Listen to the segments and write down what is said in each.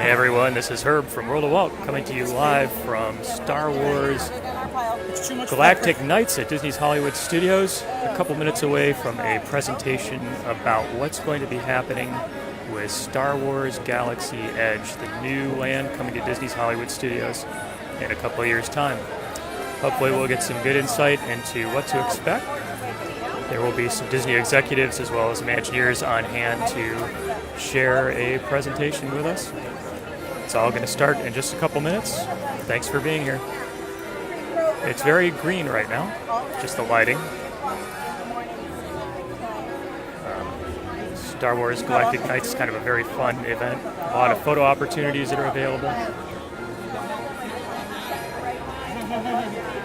Hey everyone, this is Herb from World of Walt coming to you live from Star Wars Galactic Nights at Disney's Hollywood Studios, a couple minutes away from a presentation about what's going to be happening with Star Wars Galaxy Edge, the new land coming to Disney's Hollywood Studios in a couple of years' time. Hopefully we'll get some good insight into what to expect. There will be some Disney executives as well as Imagineers on hand to share a presentation with us. It's all going to start in just a couple minutes. Thanks for being here. It's very green right now, just the lighting. Star Wars Galactic Nights is kind of a very fun event. A lot of photo opportunities that are available.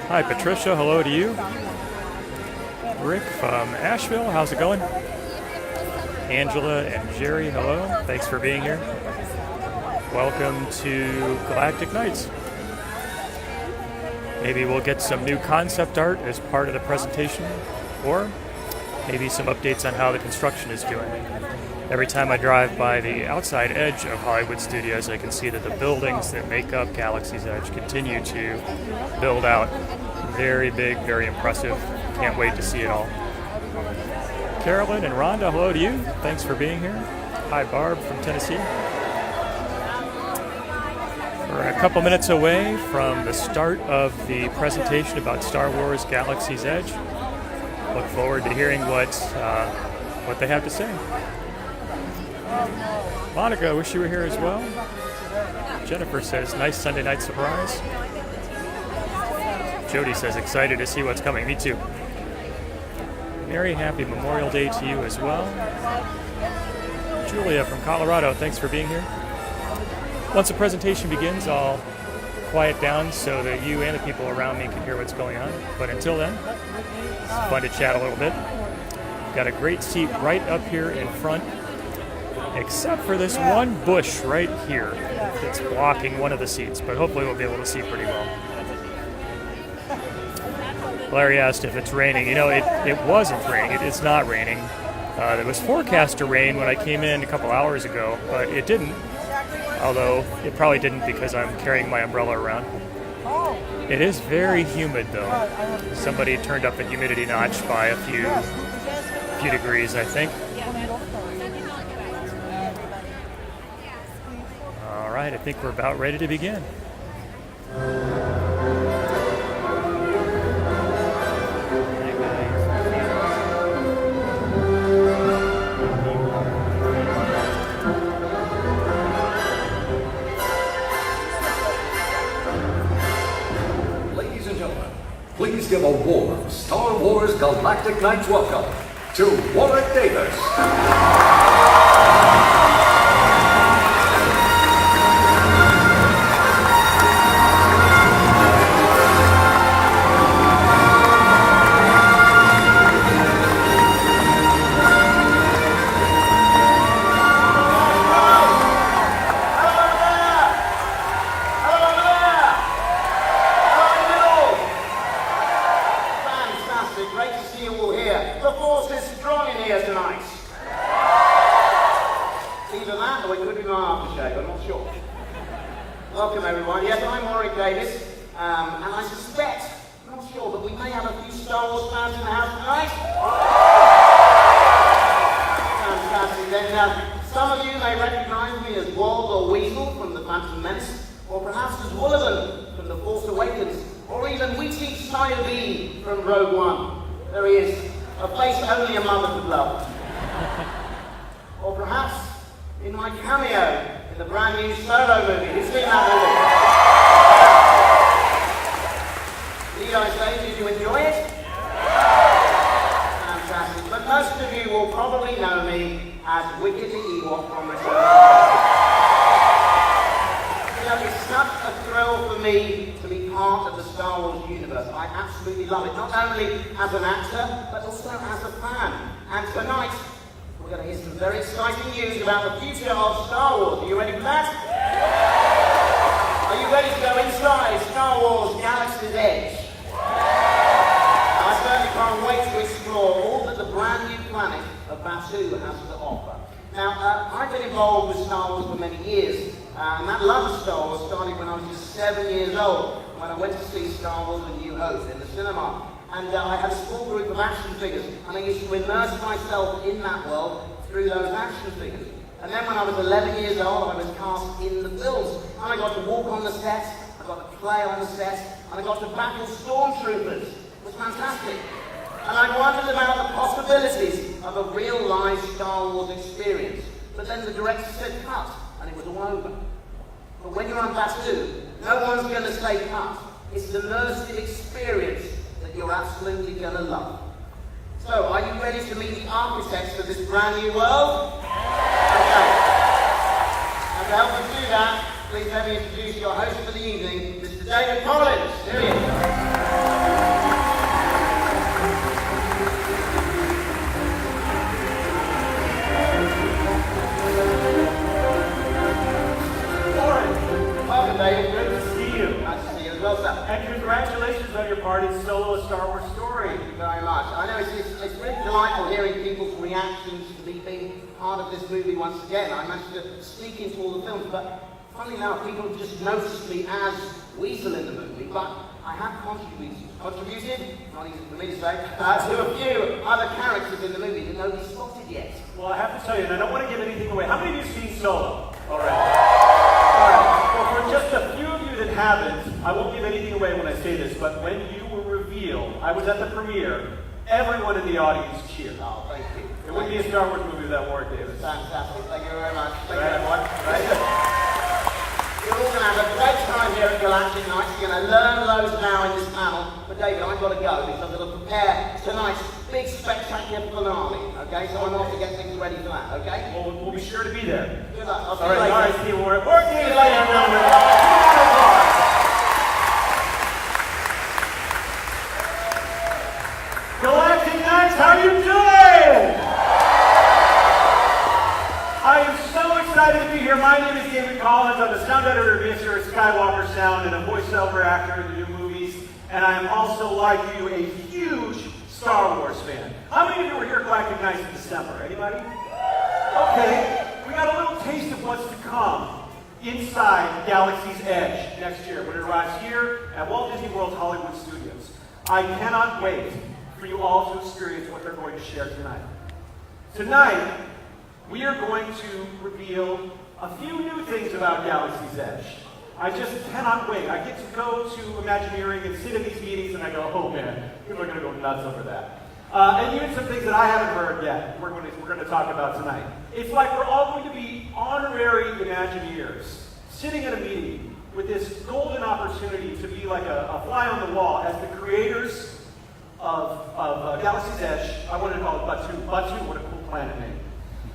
Hi Patricia, hello to you. Rick from Asheville, how's it going? Angela and Jerry, hello. Thanks for being here. Welcome to Galactic Nights. Maybe we'll get some new concept art as part of the presentation, or maybe some updates on how the construction is doing. Every time I drive by the outside edge of Hollywood Studios, I can see that the buildings that make up Galaxy's Edge continue to build out. Very big, very impressive. Can't wait to see it all. Carolyn and Rhonda, hello to you. Thanks for being here. Hi, Barb from Tennessee. We're a couple minutes away from the start of the presentation about Star Wars Galaxy's Edge. Look forward to hearing what they have to say. Monica, wish you were here as well. Jennifer says, nice Sunday night surprise. Jody says, excited to see what's coming. Me too. Mary, happy Memorial Day to you as well. Julia from Colorado, thanks for being here. Once the presentation begins, I'll quiet down so that you and the people around me can hear what's going on. But until then, it's fun to chat a little bit. Got a great seat right up here in front, except for this one bush right here that's blocking one of the seats, but hopefully we'll be able to see pretty well. Larry asked if it's raining. You know, it wasn't raining. It's not raining. There was forecast to rain when I came in a couple hours ago, but it didn't. Although it probably didn't because I'm carrying my umbrella around. It is very humid though. Somebody turned up the humidity notch by a few degrees, I think. All right, I think we're about ready to begin. Please give a warm Star Wars Galactic Nights welcome to Warwick Davis. Welcome everyone. Yes, I'm Warwick Davis, and I suspect, I'm not sure, but we may have a few Star Wars fans in the house tonight. Fantastic. Then some of you may recognise me as Wald or Weasel from The Phantom Menace, or perhaps as Woolerman from The Force Awakens, or even Wheaty Snyder Bean from Rogue One. There he is, a face only a mother could love. Or perhaps in my cameo in the brand new Solo movie. Who's seen that movie? Lead I say, did you enjoy it? Fantastic. But most of you will probably know me as Wicked the Ewok from Return of the Jedi. You know, it's such a thrill for me to be part of the Star Wars universe. I absolutely love it, not only as an actor, but also as a fan. And tonight, we're going to hear some very exciting news about the future of Star Wars. Are you ready for that? Are you ready to go inside Star Wars Galaxy's Edge? I certainly can't wait to explore all that the brand new planet of Batuu has to offer. Now, I've been involved with Star Wars for many years, And that love of Star Wars started when I was just 7 years old, when I went to see Star Wars: A New Hope in the cinema. And I had a small group of action figures, and I used to immerse myself in that world through those action figures. And then when I was 11 years old, I was cast in the films. And I got to walk on the sets, I got to play on the sets, and I got to battle stormtroopers. It was fantastic. And I wondered about the possibilities of a real-life Star Wars experience. But then the director said cut, and it was all over. But when you're on Batuu, no one's going to say cut. It's the immersive experience that you're absolutely going to love. So, are you ready to meet the architects of this brand new world? Okay. And to help us do that, please let me introduce your host for the evening, Mr. David Collins. Here he is. Welcome, David. Good to see you. Nice to see you as well, sir. And congratulations on your part in Solo: A Star Wars Story. Thank you very much. I know it's really delightful hearing people's reactions to me being part of this movie once again. I managed to sneak into all the films, but funnily enough, people just noticed me as Weasel in the movie, but I have contributed, not easy for me to say, to a few other characters in the movie that nobody's spotted yet. Well, I have to tell you, and I don't want to give anything away. How many of you have seen Solo already? Well, for just a few of you that haven't, I won't give anything away when I say this, but when you were revealed, I was at the premiere, everyone in the audience cheered. Oh, thank you. It wouldn't be a Star Wars movie without Warwick Davis. Fantastic. Thank you very much. Thank Right, you, everyone. right? You're all going to have a great time here at Galactic Nights. You're going to learn loads now in this panel. But David, I've got to go because I've got to prepare tonight's big spectacular finale. Okay, so I'm off to get things ready for that. Okay? Well, we'll be sure to be there. Good luck. I'll see All you right, later. all right, Steve Warwick. Warwick See Davis, you later, ladies and gentlemen. everyone. Galactic Nights, how are you doing? I am so excited to be here. My name is David Collins. I'm the sound editor of Mr. Skywalker Sound and a voiceover actor in the new movies. And I am also, like you, a huge Star Wars fan. How many of you were here at Galactic Nights in December? Anybody? Okay. We got a little taste of what's to come inside Galaxy's Edge next year when it arrives here at Walt Disney World's Hollywood Studios. I cannot wait for you all to experience what they're going to share tonight. Tonight, we are going to reveal a few new things about Galaxy's Edge. I just cannot wait. I get to go to Imagineering and sit in these meetings and I go, oh man, people are going to go nuts over that. And even some things that I haven't heard yet, we're going to talk about tonight. It's like we're all going to be honorary Imagineers sitting at a meeting with this golden opportunity to be like a fly on the wall as the creators of Galaxy's Edge. I wanted to call it Batuu. Batuu, what a cool planet name.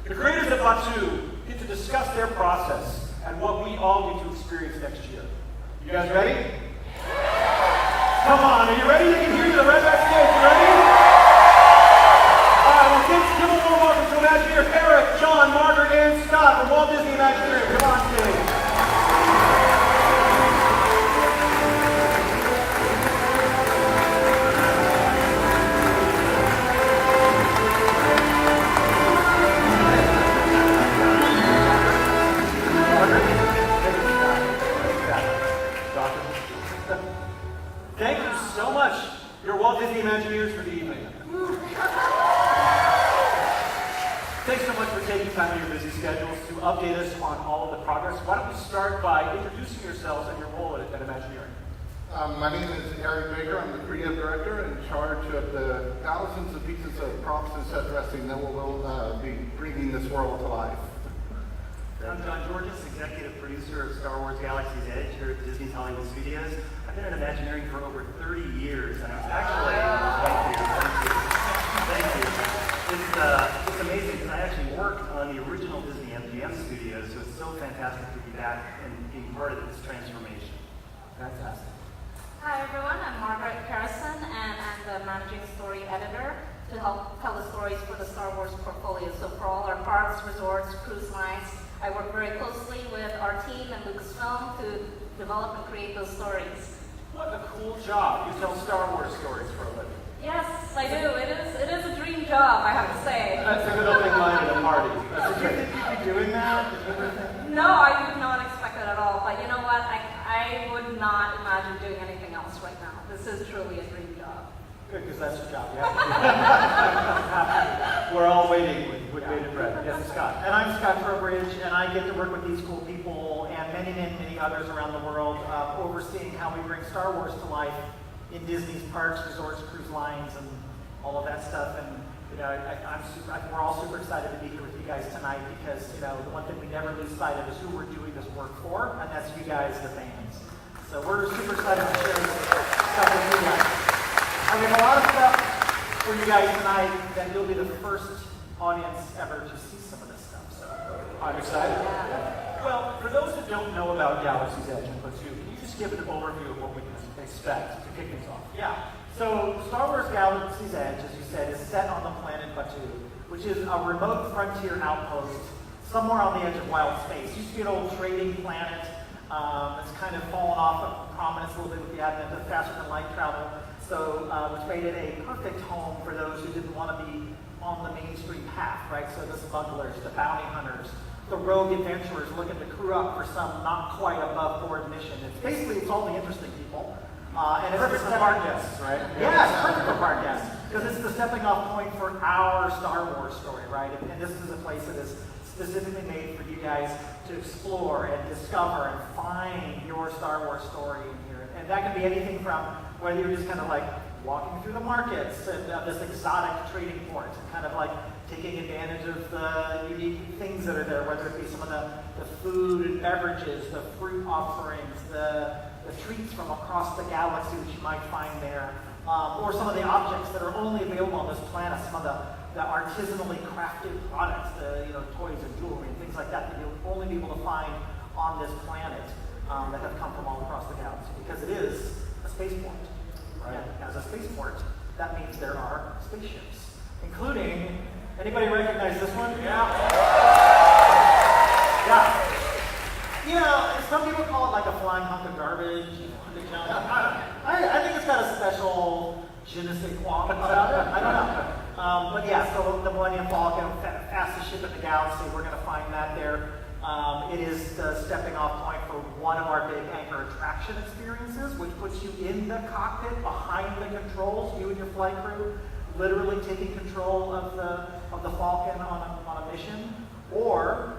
The creators of Batuu get to discuss their process and what we all get to experience next year. You guys ready? Come on, are you ready? You can hear you, the red backstage. You ready? All right, well, give a warm welcome to Imagineer Eric, John, Margaret, and Scott from Walt Disney Imagineering. Come on stage. Thank you so much. You're Walt Disney Imagineers for the evening. Thanks so much for taking time in your busy schedules to update us on all of the progress. Why don't we start by introducing yourselves and your role at Imagineering? My name is Eric Baker. I'm the creative director in charge of the thousands of pieces of props and set dressing that will be bringing this world to life. I'm John Georges, executive producer of Star Wars Galaxy's Edge here at Disney's Hollywood Studios. I've been in Imagineering for over 30 years, and I was actually, thank you. It's amazing because I actually worked on the original Disney MGM studios, so it's so fantastic to be back and being part of this transformation. Fantastic. Hi everyone, I'm Margaret Harrison and I'm the managing story editor to help tell the stories for the Star Wars portfolio. So for all our parks, resorts, cruise lines, I work very closely with our team and Lucasfilm to develop and create those stories. What a cool job. You tell Star Wars stories for a living. Yes, I do. It is a dream job, I have to say. That's a good opening line at a party. That's Did you great. think you'd be doing that? No, I did not expect expected at all. But you know what? I would not imagine doing anything else right now. This is truly a dream job. Good, because that's your job. Yeah. We're all waiting with bated breath. Yes, Scott. And I'm Scott Trowbridge, and I get to work with these cool people and many, many, many others around the world, overseeing how we bring Star Wars to life in Disney's parks, resorts, cruise lines, and all of that stuff. And you know, we're all super excited to be here with you guys tonight because you know the one thing we never lose sight of is who we're doing this work for, and that's you guys, the fans. So we're super excited to share this stuff with you guys. And we have a lot of stuff for you guys tonight that you'll be the first audience ever to see some of this stuff. So I'm excited. Yeah. Well, for those that don't know about Galaxy's Edge and Platoon, can you just give an overview of what we can expect to kick things off? Yeah. So Star Wars Galaxy's Edge, as you said, is set on the planet Batuu, which is a remote frontier outpost somewhere on the edge of wild space. It used to be an old trading planet. It's kind of fallen off of prominence a little bit with the advent of faster than light travel. So, which made it a perfect home for those who didn't want to be on the mainstream path, right? So the smugglers, the bounty hunters, the rogue adventurers looking to crew up for some not quite above board mission. It's all the interesting people. And it's perfect for bar guests, right? Yeah, it's perfect for bar guests. Because it's the stepping off point for our Star Wars story, right? And this is a place that is specifically made for you guys to explore and discover and find your Star Wars story in here. And that can be anything from whether you're just kind of like walking through the markets and this exotic trading port, and kind of like taking advantage of the unique things that are there, whether it be some of the food and beverages, the fruit offerings, the treats from across the galaxy that you might find there, or some of the objects that are only available on this planet, some of the artisanally crafted products, the toys and jewelry and things like that you'll only be able to find on this planet that have come from all across the galaxy, because it is a spaceport. Right? And as a spaceport, that means there are spaceships, including, anybody recognize this one? Yeah. Yeah. Some people call it like a flying hunk of garbage. I think it's got a special je ne sais quoi about it. I don't know. But yeah, so the Millennium Falcon, fastest ship in the galaxy, we're going to find that there. It is the stepping off point for one of our big anchor attraction experiences, which puts you in the cockpit behind the controls, you and your flight crew, literally taking control of the Falcon on a mission. Or,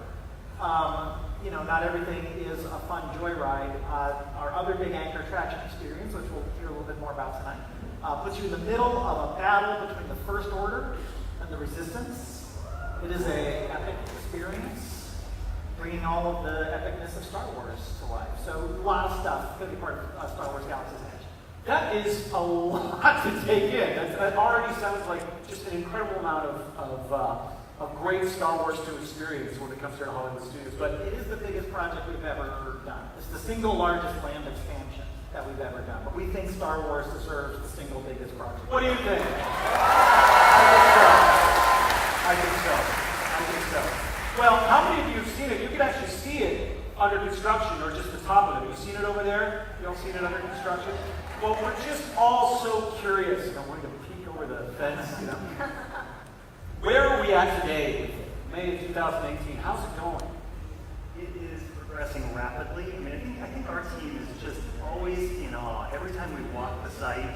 not everything is a fun joyride. Our other big anchor attraction experience, which we'll hear a little bit more about tonight, puts you in the middle of a battle between the First Order and the Resistance. It is an epic experience, bringing all of the epicness of Star Wars to life. So a lot of stuff going to be part of Star Wars Galaxy's Edge. That is a lot to take in. That already sounds like just an incredible amount of great Star Wars to experience when it comes to Hollywood Studios. But it is the biggest project we've ever done. It's the single largest land expansion that we've ever done. But we think Star Wars deserves the single biggest project. What do you think? I think so. Well, how many of you have seen it? You can actually see it under construction, or just the top of it. Have you seen it over there? You all seen it under construction? Well, we're just all so curious. I'm going to peek over the fence, Where are we at today? May of 2018. How's it going? It is progressing rapidly. I think our team is just always in awe. Every time we walk the site,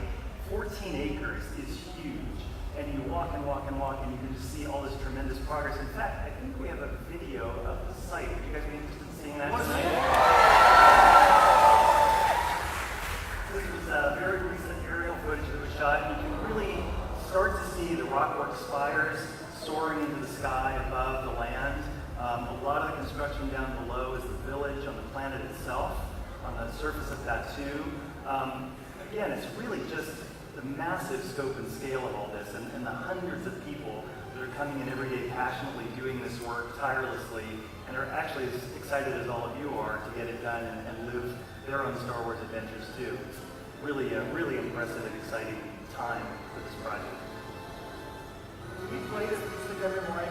14 acres is huge. And you walk and walk and walk, and you can just see all this tremendous progress. In fact, I think we have a video of the site. Would you guys be interested in seeing that tonight? This was very recent aerial footage that was shot, and you can really start to see the rockwork spires soaring into the sky above the land. A lot of the construction down below is the village on the planet itself, on the surface of Batuu. Again, it's really just the massive scope and scale of all this, and the hundreds of people that are coming in every day passionately doing this work tirelessly, and are actually as excited as all of you are to get it done and live their own Star Wars adventures too. Really a really impressive and exciting time for this project. We play this music every morning.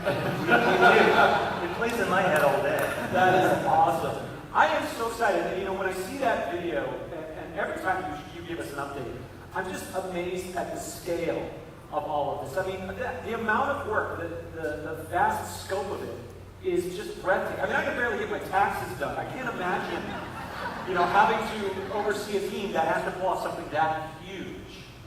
It plays in my head all day. That is awesome. I am so excited. When I see that video, and every time you give us an update, I'm just amazed at the scale of all of this. The amount of work, the vast scope of it is just breathtaking. I mean, I can barely get my taxes done. I can't imagine, having to oversee a team that has to pull off something that huge.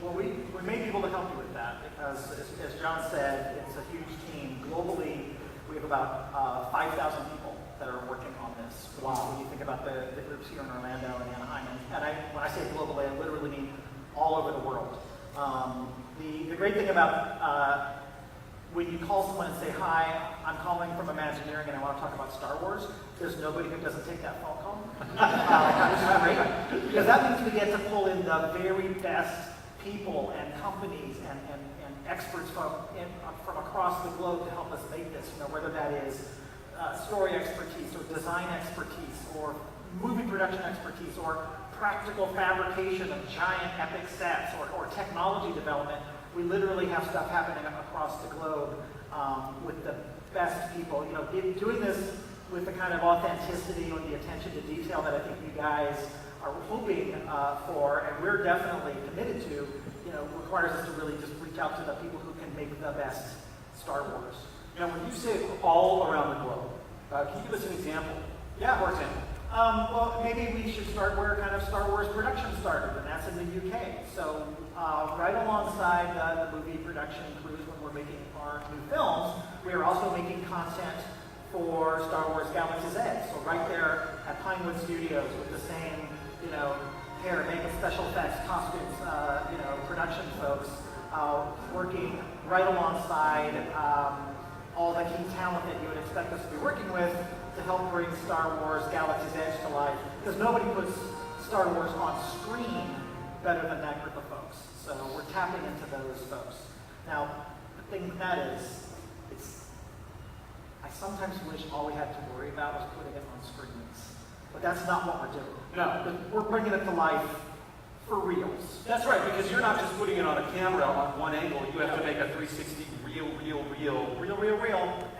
Well, we may be able to help you with that because, as John said, it's a huge team. Globally, we have about 5,000 people that are working on this. Wow. When you think about the groups here in Orlando and Anaheim, and when I say globally, I literally mean all over the world. The great thing about when you call someone and say, hi, I'm calling from Imagineering and I want to talk about Star Wars, there's nobody who doesn't take that phone call. Which is great. Because that means we get to pull in the very best people and companies and experts from across the globe to help us make this, whether that is story expertise or design expertise or movie production expertise or practical fabrication of giant epic sets or technology development. We literally have stuff happening across the globe with the best people. Doing this with the kind of authenticity or the attention to detail that I think you guys are hoping for, and we're definitely committed to, requires us to really just reach out to the people who can make the best Star Wars. Now, when you say all around the globe, can you give us an example? Yeah. For example. Well, maybe we should start where kind of Star Wars production started, and that's in the UK. So right alongside the movie production crews when we're making our new films, we are also making content for Star Wars Galaxy's Edge. So right there at Pinewood Studios with the same, hair, makeup, special effects, costumes, production folks, working right alongside all the key talent that you would expect us to be working with to help bring Star Wars Galaxy's Edge to life. Because nobody puts Star Wars on screen better than that group of folks. So we're tapping into those folks. Now, the thing with that is, I sometimes wish all we had to worry about was putting it on screens. But that's not what we're doing. No. We're bringing it to life for reals. That's right, because you're not just putting it on a camera on one angle. You have to make a 360 real.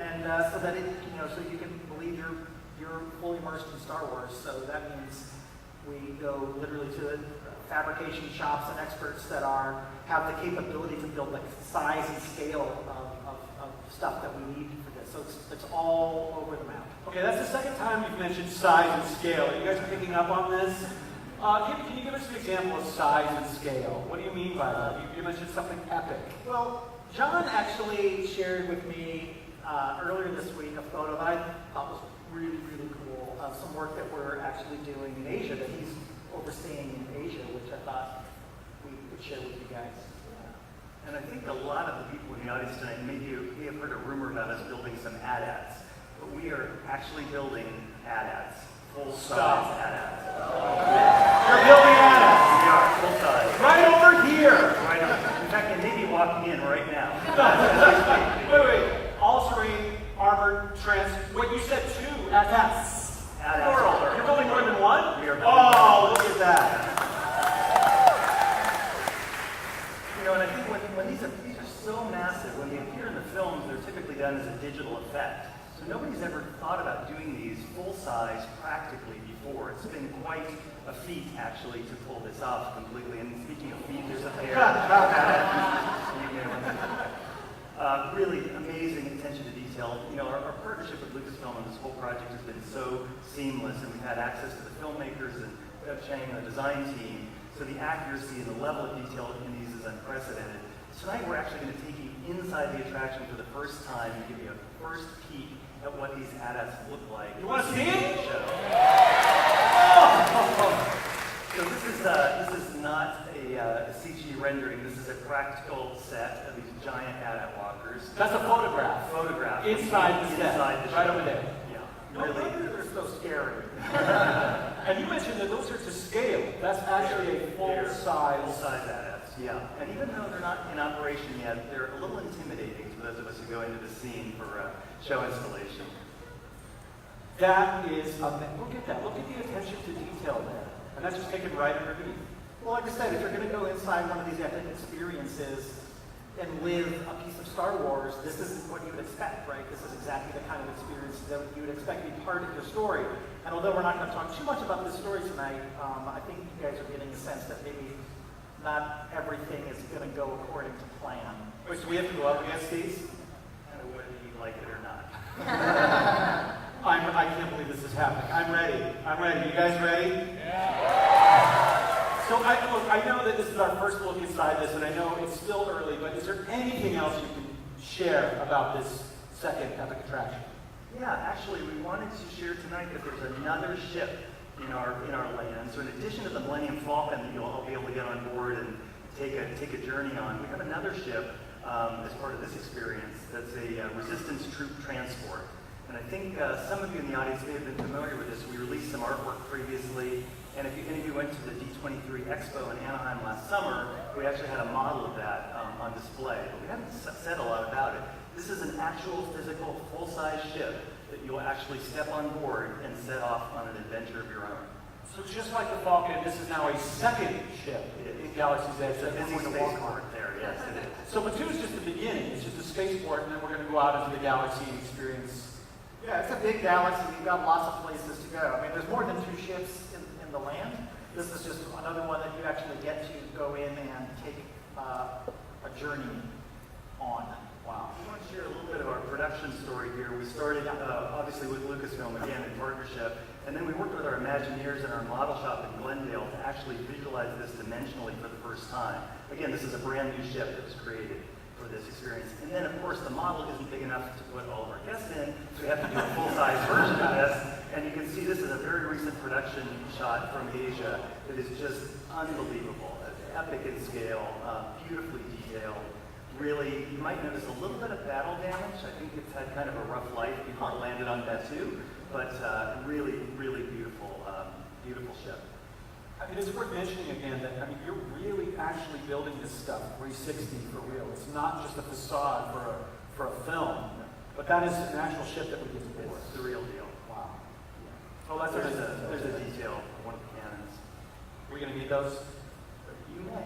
And so that it, so you can believe you're fully immersed in Star Wars. So that means we go literally to fabrication shops and experts that have the capability to build the size and scale of stuff that we need for this. So it's all over the map. Okay, that's the second time you've mentioned size and scale. You guys are picking up on this? Can you give us an example of size and scale? What do you mean by that? You mentioned something epic. Well, John actually shared with me earlier this week a photo that I thought was really, really cool of some work that we're actually doing in Asia, that he's overseeing in Asia, which I thought we would share with you guys. And I think a lot of the people in the audience tonight may have heard a rumor about us building some AT-ATs, but we are actually building AT-ATs, full-size AT-ATs. You're building AT-ATs. We are, full-size. Right over here. Right over. In fact, they may be walking in right now. Wait. All-terrain, armored, Wait, you said two AT-ATs. AT-ATs. You're building more than one? We are building Oh, look at that. And I think when these are so massive, when they appear in the films, they're typically done as a digital effect. So nobody's ever thought about doing these full-size practically before. It's been quite a feat, actually, to pull this off completely. And speaking of feet, there's a pair. Really amazing attention to detail. Our partnership with Lucasfilm on this whole project has been so seamless, and we've had access to the filmmakers and Web Chang and the design team. So the accuracy and the level of detail in these is unprecedented. Tonight we're actually going to take you inside the attraction for the first time and give you a first peek at what these AT-ATs look like. You want to see it? So this is not a CG rendering. This is a practical set of these giant AT-AT walkers. That's a photograph. Inside the set. Right over there. Yeah. No wonder they're so scary. And you mentioned that those are to scale. That's actually a full-size. Full-size AT-ATs, yeah. And even though they're not in operation yet, they're a little intimidating to those of us who go into the scene for show installation. That is amazing. Look at that. Look at the attention to detail there. And that's just taken right underneath. Well, like I said, if you're going to go inside one of these epic experiences and live a piece of Star Wars, this is what you would expect, right? This is exactly the kind of experience that you would expect to be part of your story. And although we're not going to talk too much about this story tonight, I think you guys are getting a sense that maybe not everything is going to go according to plan. Wait, so we have to go up against these? Kind of whether you like it or not. I can't believe this is happening. I'm ready. You guys ready? So I know that this is our first look inside this, and I know it's still early, but is there anything else you can share about this second epic attraction? Yeah, actually, we wanted to share tonight that there's another ship in our land. So in addition to the Millennium Falcon that you'll all be able to get on board and take a journey on, we have another ship as part of this experience that's a resistance troop transport. And I think some of you in the audience may have been familiar with this. We released some artwork previously, and if any of you went to the D23 Expo in Anaheim last summer, we actually had a model of that on display. But we haven't said a lot about it. This is an actual physical full-size ship that you'll actually step on board and set off on an adventure of your own. So just like the Falcon, this is now a second ship in Galaxy's Edge. It's a busy spaceport there, yes it is. So Batuu is just the beginning. It's just a spaceport, and then we're going to go out into the galaxy and experience. Yeah, it's a big galaxy. We've got lots of places to go. I mean, there's more than 2 ships in the land. This is just another one that you actually get to go in and take a journey on. Wow. I want to share a little bit of our production story here. We started obviously with Lucasfilm again in partnership, and then we worked with our Imagineers in our model shop in Glendale to actually visualize this dimensionally for the first time. Again, this is a brand new ship that was created for this experience. And then, of course, the model isn't big enough to put all of our guests in, so we have to do a full-size version of this. And you can see this is a very recent production shot from Asia that is just unbelievable. Epic in scale, beautifully detailed. Really, you might notice a little bit of battle damage. I think it's had kind of a rough life before it landed on Batuu, but really, really beautiful, beautiful ship. I mean, it's worth mentioning again that, I mean, you're really actually building this stuff 360 for real. It's not just a facade for a film, but that is an actual ship that we get to board. It's the real deal. Wow. Oh, that's there's a detail of one of the cannons. We're going to need those? You may.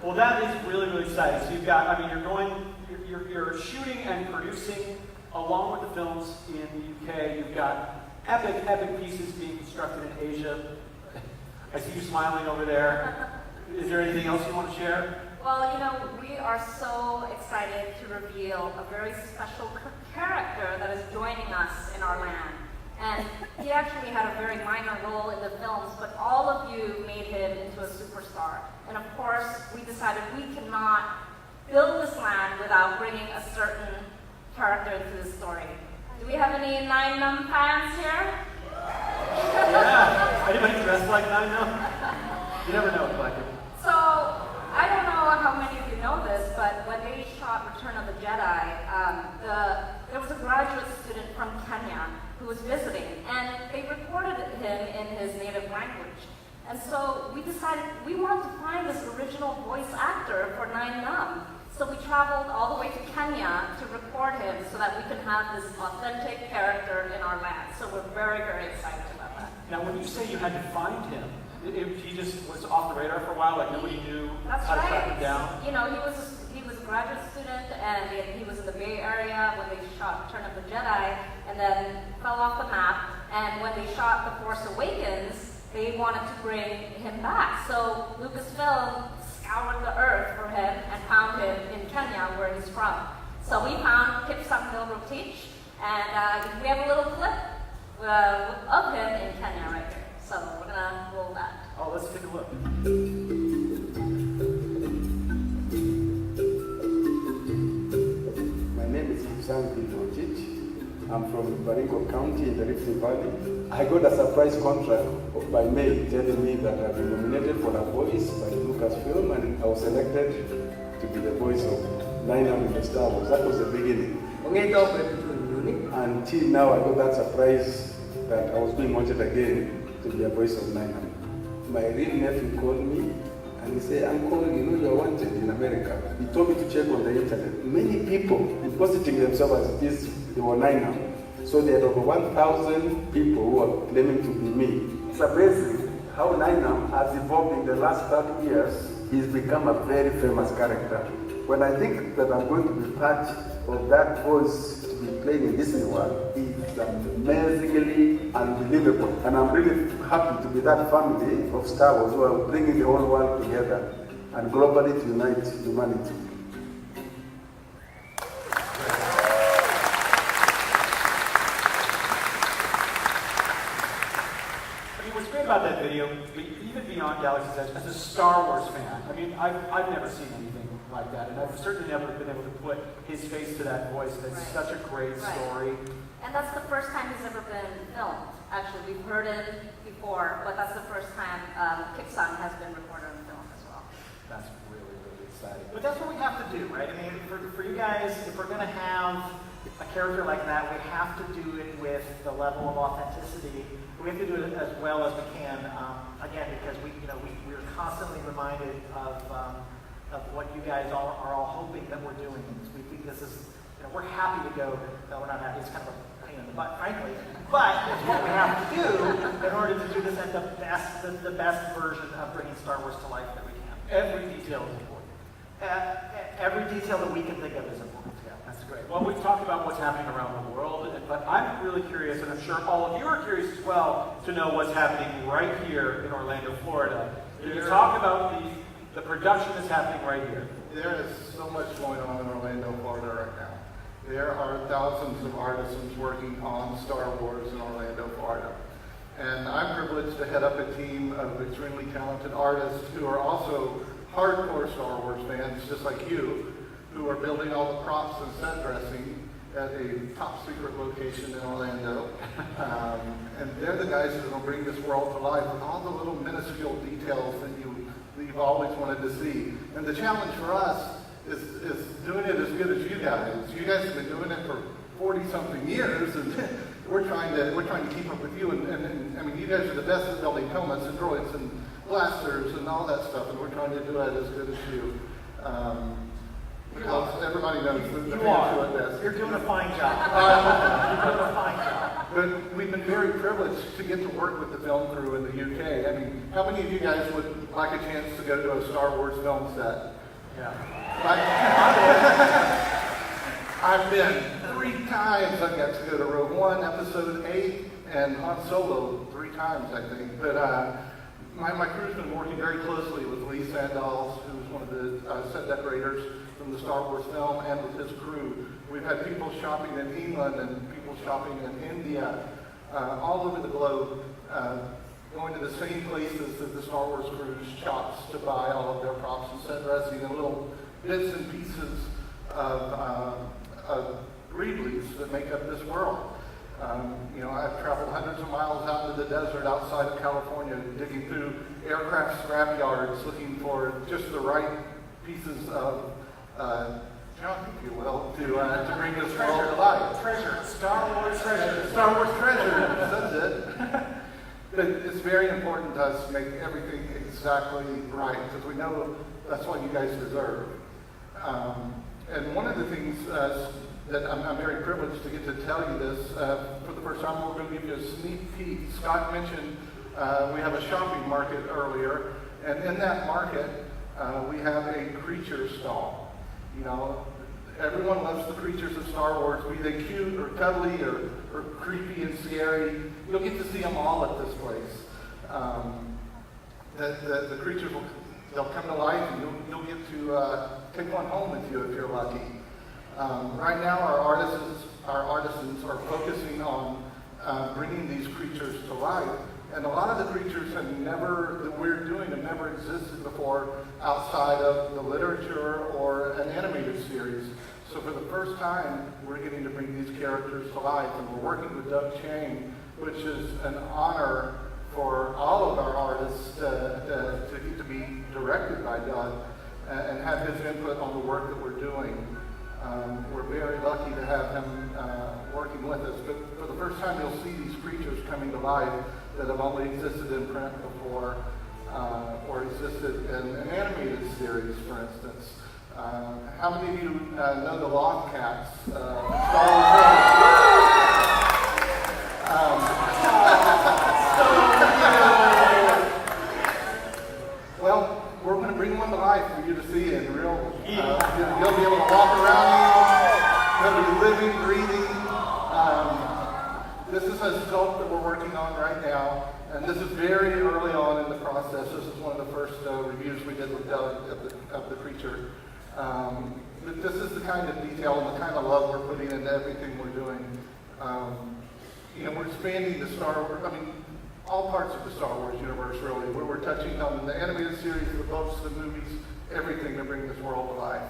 Well, that is really, really exciting. So you've got, I mean, you're shooting and producing along with the films in the UK. You've got epic pieces being constructed in Asia. I see you smiling over there. Is there anything else you want to share? Well, you know, we are so excited to reveal a very special character that is joining us in our land. And he actually had a very minor role in the films, but all of you made him into a superstar. And of course, we decided we cannot build this land without bringing a certain character into the story. Do we have any Nine Num fans here? Yeah. Anybody dressed like Nine Num? You never know, Blackwood. So, I don't know how many of you know this, but when they shot Return of the Jedi, there was a graduate student from Kenya who was visiting, and they recorded him in his native language. And so we decided we wanted to find this original voice actor for Nine Num. So we traveled all the way to Kenya to record him so that we can have this authentic character in our land. So we're very, very excited about that. Now, when you say you had to find him, he just was off the radar for a while, like nobody knew how to track him down? You know, he was a graduate student, and he was in the Bay Area when they shot Return of the Jedi, and then fell off the map. And when they shot The Force Awakens, they wanted to bring him back. So Lucasfilm scoured the earth for him and found him in Kenya, where he's from. So we found Kipsang Milrotich, and we have a little clip of him in Kenya right here. So we're gonna roll that. Oh, let's take a look. My name is Kipsang Milrotich. I'm from Baringo County in the Rift Valley. I got a surprise contract by mail telling me that I've been nominated for a voice by Lucasfilm, and I was selected to be the voice of Nine Num in the Star Wars. That was the beginning. Until now, I got that surprise that I was being wanted again to be a voice of Nine Num. My real nephew called me and he said, "Uncle, you know you're wanted in America." He told me to check on the internet. Many people depositing themselves as this, they were Nine Num. So there are over 1,000 people who are claiming to be me. It's amazing how Nine Num has evolved in the last 30 years. He's become a very famous character. When I think that I'm going to be part of that voice to be playing in Disney World, it's amazingly unbelievable. And I'm really happy to be that family of Star Wars who are bringing the whole world together and globally to unite humanity. about that video, even beyond Galaxy's Edge, as a Star Wars fan, I mean, I've never seen anything like that, and I've certainly never been able to put his face to that voice. That's such a great story. And that's the first time he's ever been filmed. Actually, we've heard it before, but that's the first time Kip-Sung has been recorded on film as well. That's really, really exciting. But that's what we have to do, right? I mean, for you guys, if we're going to have a character like that, we have to do it with the level of authenticity. We have to do it as well as we can. Again, because we're constantly reminded of what you guys are all hoping that we're doing. We think this is, we're happy to go. No, we're not happy. It's kind of a pain in the butt, frankly. But it's what we have to do in order to do this at the best version of bringing Star Wars to life that we can. Every detail is important. Every detail that we can think of is important. Yeah, that's great. Well, we've talked about what's happening around the world, but I'm really curious, and I'm sure all of you are curious as well, to know what's happening right here in Orlando, Florida. Can you talk about the production that's happening right here? There is so much going on in Orlando, Florida right now. There are thousands of artisans working on Star Wars in Orlando, Florida. And I'm privileged to head up a team of extremely talented artists who are also hardcore Star Wars fans, just like you, who are building all the props and set dressing at a top secret location in Orlando. And they're the guys that will bring this world to life with all the little minuscule details that you've always wanted to see. And the challenge for us is doing it as good as you guys. You guys have been doing it for 40-something years, and we're trying to keep up with you. And I mean, you guys are the best at building helmets and droids and blasters and all that stuff, and we're trying to do it as good as you. Because everybody knows the fans do it best. You're doing a fine job. You're doing a fine job. But we've been very privileged to get to work with the film crew in the UK. I mean, how many of you guys would like a chance to go to a Star Wars film set? Yeah. I've been 3 times. I got to go to Rogue One, Episode 8, and Han Solo 3 times, I think. But my crew's been working very closely with Lee Sandals, who's one of the set decorators from the Star Wars film, and with his crew. We've had people shopping in England and people shopping in India, all over the globe, going to the same places that the Star Wars crew shops to buy all of their props and set dressing and little bits and pieces of greenleafs that make up this world. I've traveled hundreds of miles out into the desert outside of California, digging through aircraft scrap yards, looking for just the right pieces of junk, if you will, to bring this world to life. Treasure. Star Wars treasure. Star Wars treasure. That's it. But it's very important to us to make everything exactly right, because we know that's what you guys deserve. And one of the things that I'm very privileged to get to tell you this, for the first time, we're going to give you a sneak peek. Scott mentioned we have a shopping market earlier, and in that market, we have a creature stall. Everyone loves the creatures of Star Wars, be they cute or cuddly or creepy and scary. You'll get to see them all at this place. The creatures they'll come to life, and you'll get to take one home with you if you're lucky. Right now, our artisans are focusing on bringing these creatures to life. And a lot of the creatures that we're doing have never existed before outside of the literature or an animated series. So for the first time, we're getting to bring these characters to life, and we're working with Doug Chang, which is an honor for all of our artists to get to be directed by Doug and have his input on the work that we're doing. We're very lucky to have him working with us, but for the first time you'll see these creatures coming to life that have only existed in print before or existed in an animated series, for instance. How many of you know the Lost Cats? Well, we're going to bring one to life for you to see in real. You'll be able to walk around. You'll be living, breathing. This is a sculpt that we're working on right now, and this is very early on in the process. This is one of the first reviews we did with Doug of the creature. But this is the kind of detail and the kind of love we're putting into everything we're doing. We're expanding the Star Wars. I mean, all parts of the Star Wars universe, really. We're touching on the animated series, the books, the movies, everything to bring this world to life.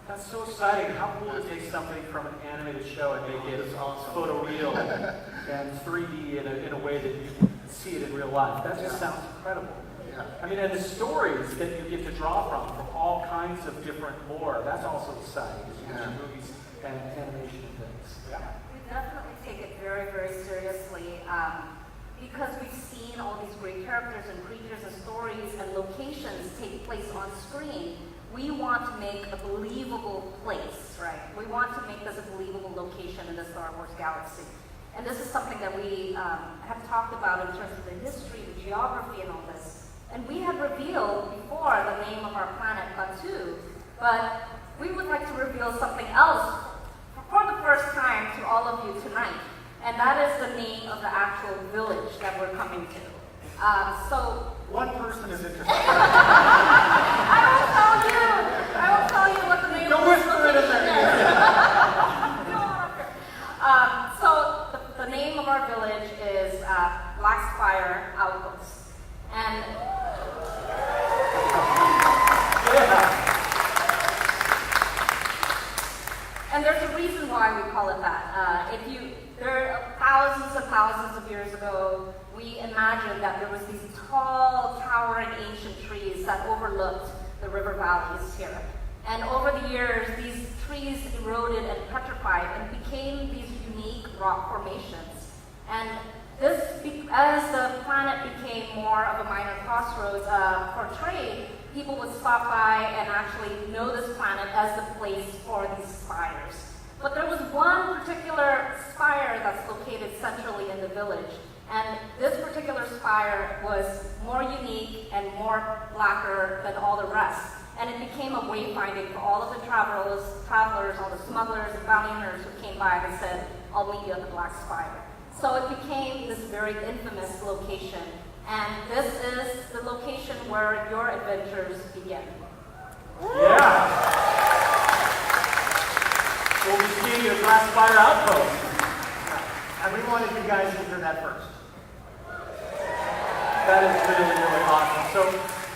That's so exciting. How cool to take something from an animated show and make it photoreal and 3D in a way that you can see it in real life. That just sounds incredible. Yeah. I mean, and the stories that you get to draw from all kinds of different lore, that's also exciting as you get your movies and animation and things. Yeah. We definitely take it very, very seriously because we've seen all these great characters and creatures and stories and locations take place on screen. We want to make a believable place, right? We want to make this a believable location in the Star Wars galaxy. And this is something that we have talked about in terms of the history, the geography, and all this. And we had revealed before the name of our planet, Batu, but we would like to reveal something else for the first time to all of you tonight. And that is the name of the actual village that we're coming to. One person is interested. I will tell you what the name of this location is. So the name of our village is Blackspire Outpost. And and there's a reason why we call it that. There are thousands and thousands of years ago, we imagined that there was these tall, towering ancient trees that overlooked the river valleys here. And over the years, these trees eroded and petrified and became these unique rock formations. And this, as the planet became more of a minor crossroads for trade, people would stop by and actually know this planet as the place for these spires. But there was one particular spire that's located centrally in the village. And this particular spire was more unique and more blacker than all the rest. And it became a wayfinding for all of the travelers, all the smugglers and bounty hunters who came by and said, I'll meet you at the Black Spire. So it became this very infamous location. And this is the location where your adventures begin. Yeah! We'll be seeing your Black Spire Outpost. And we wanted you guys to hear that first. That is really, really awesome. So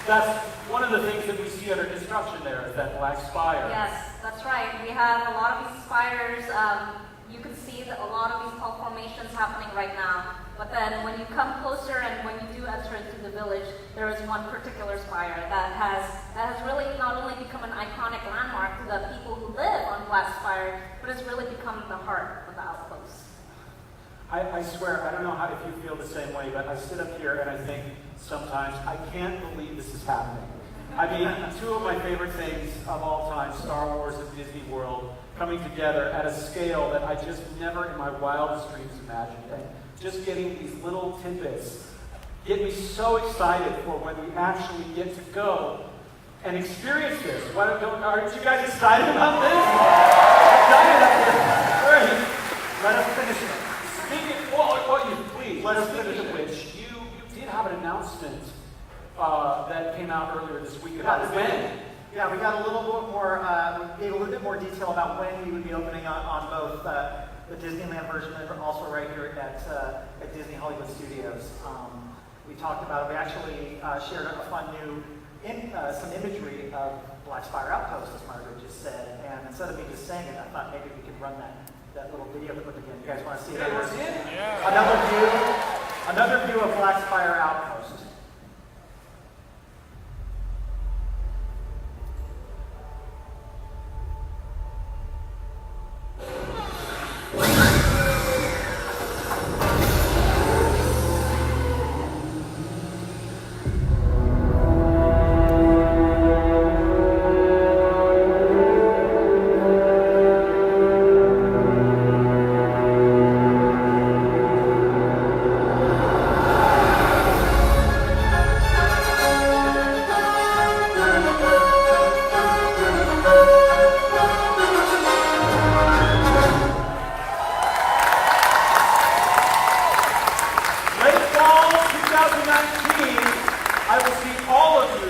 that's one of the things that we see under construction there is that Black Spire. Yes, that's right. We have a lot of these spires. You can see that a lot of these tall formations happening right now. But then when you come closer and when you do enter into the village, there is one particular spire that has really not only become an iconic landmark to the people who live on Black Spire, but it's really become the heart of the outpost. I swear, I don't know if you feel the same way, but I sit up here and I think sometimes, I can't believe this is happening. I mean, two of my favorite things of all time, Star Wars and Disney World, coming together at a scale that I just never in my wildest dreams imagined. And just getting these little tidbits get me so excited for when we actually get to go and experience this. Aren't you guys excited about this? Excited about this? Great. Let us finish it. Please, let us finish it. Which you did have an announcement that came out earlier this week about when. Yeah, we got a little bit more, gave a little bit more detail about when we would be opening on both the Disneyland version and also right here at Disney Hollywood Studios. We talked about it. We actually shared a fun new, some imagery of Black Spire Outpost, as Margaret just said. And instead of me just saying it, I thought maybe we could run that little video clip again. You guys want to see that? Yeah. Another view of Black Spire Outpost.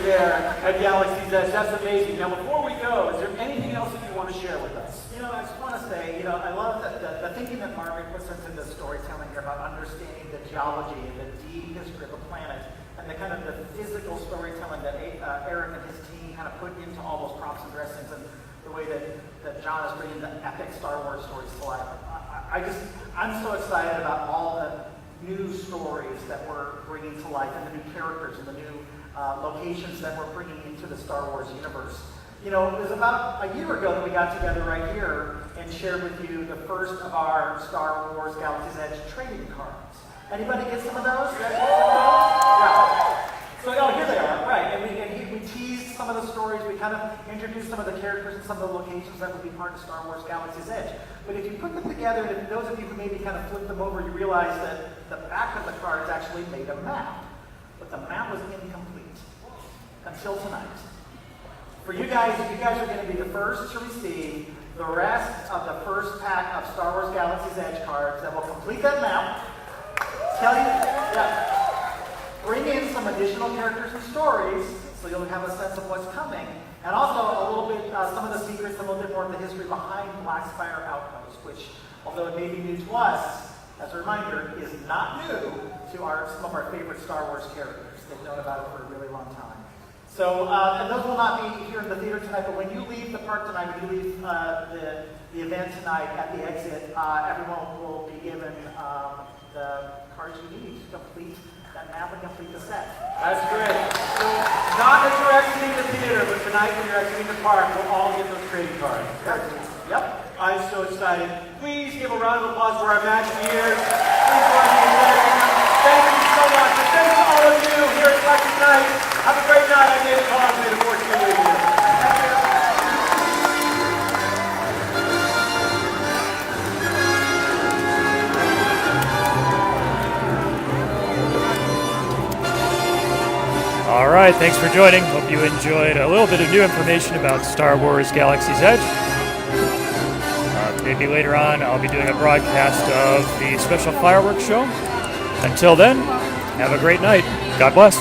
At Galaxy's Edge. That's amazing. Now, before we go, is there anything else that you want to share with us? You know, I just want to say, I love the thinking that Margaret puts into the storytelling here about understanding the geology and the deep history of the planet, and the kind of the physical storytelling that Eric and his team kind of put into all those props and dressings, and the way that John is bringing the epic Star Wars stories to life. I'm so excited about all the new stories that we're bringing to life, and the new characters and the new locations that we're bringing into the Star Wars universe. It was about a year ago that we got together right here and shared with you the first of our Star Wars Galaxy's Edge trading cards. Anybody get some of those? Yeah. So, here they are, right. And we teased some of the stories. We kind of introduced some of the characters and some of the locations that would be part of Star Wars Galaxy's Edge. But if you put them together, and if those of you who maybe kind of flip them over, you realize that the back of the cards actually made a map. But the map was incomplete until tonight. For you guys are going to be the first to receive the rest of the first pack of Star Wars Galaxy's Edge cards that will complete that map. Bring in some additional characters and stories so you'll have a sense of what's coming. And also a little bit, some of the secrets, a little bit more of the history behind Blackspire Outpost, which, although it may be new to us, as a reminder, is not new to some of our favorite Star Wars characters. They've known about it for a really long time. So, and those will not be here in the theater tonight, but when you leave the park tonight, when you leave the event tonight at the exit, everyone will be given the cards you need to complete that map and complete the set. That's great. So, not that you're exiting the theater, but tonight when you're exiting the park, we'll all get those trading cards. Yep. I'm so excited. Please give a round of applause for our Imagineers. Please join me in thanking them. Thank you so much. And thanks to all of you here at Galactic Nights. Have a great night. I'm David Collins. May the Force be with you. Thank you. All right, thanks for joining. Hope you enjoyed a little bit of new information about Star Wars Galaxy's Edge. Maybe later on I'll be doing a broadcast of the special fireworks show. Until then, have a great night. God bless.